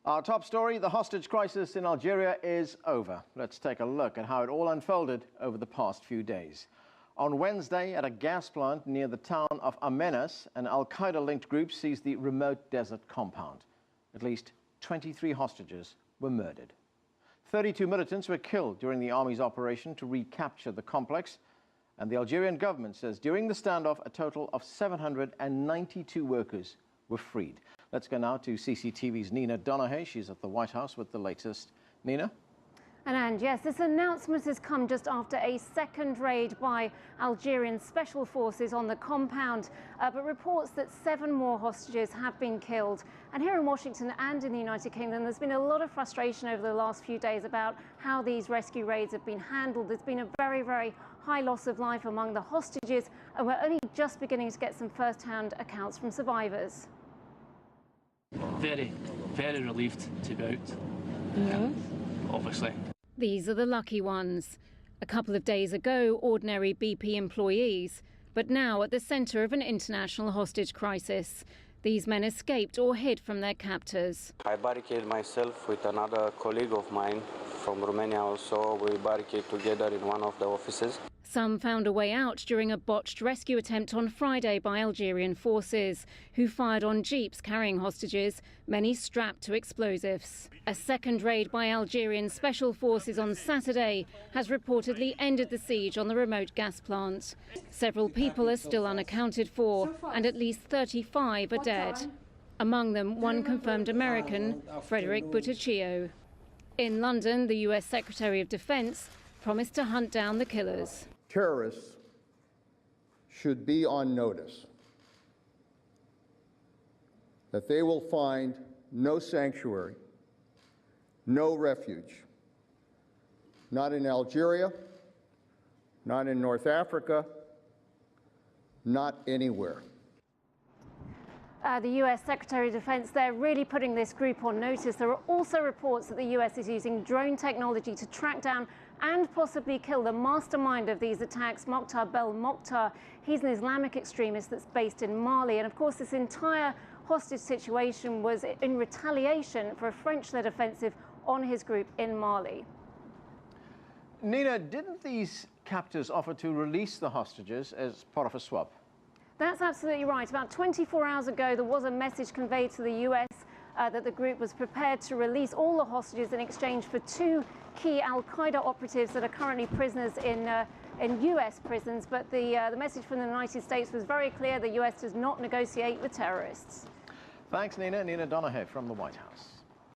Our top story, the hostage crisis in Algeria is over. Let's take a look at how it all unfolded over the past few days. On Wednesday, at a gas plant near the town of Amenas, an al-Qaeda-linked group seized the remote desert compound. At least 23 hostages were murdered. 32 militants were killed during the army's operation to recapture the complex. And the Algerian government says during the standoff, a total of 792 workers were freed. Let's go now to CCTV's Nina Donahue. She's at the White House with the latest. Nina? And yes, this announcement has come just after a second raid by Algerian special forces on the compound, but reports that 7 more hostages have been killed. And here in Washington and in the United Kingdom, there's been a lot of frustration over the last few days about how these rescue raids have been handled. There's been a very, very high loss of life among the hostages, and we're only just beginning to get some first-hand accounts from survivors. Very, very relieved to be out. Obviously. These are the lucky ones. A couple of days ago, ordinary BP employees, but now at the centre of an international hostage crisis. These men escaped or hid from their captors. I barricaded myself with another colleague of mine from Romania also. We barricaded together in one of the offices. Some found a way out during a botched rescue attempt on Friday by Algerian forces, who fired on jeeps carrying hostages, many strapped to explosives. A second raid by Algerian special forces on Saturday has reportedly ended the siege on the remote gas plant. Several people are still unaccounted for, and at least 35 are dead. Among them, one confirmed American, Frederick Butticchio. In London, the US Secretary of Defense promised to hunt down the killers. Terrorists should be on notice that they will find no sanctuary, no refuge, not in Algeria, not in North Africa, not anywhere. The US Secretary of Defense, they're really putting this group on notice. There are also reports that the US is using drone technology to track down and possibly kill the mastermind of these attacks, Mokhtar Belmokhtar. He's an Islamic extremist that's based in Mali. And of course, this entire hostage situation was in retaliation for a French-led offensive on his group in Mali. Nina, didn't these captors offer to release the hostages as part of a swap? That's absolutely right. About 24 hours ago, there was a message conveyed to the US that the group was prepared to release all the hostages in exchange for 2 key al-Qaeda operatives that are currently prisoners in US prisons. But the message from the United States was very clear: the US does not negotiate with terrorists. Thanks, Nina. Nina Donahue from the White House.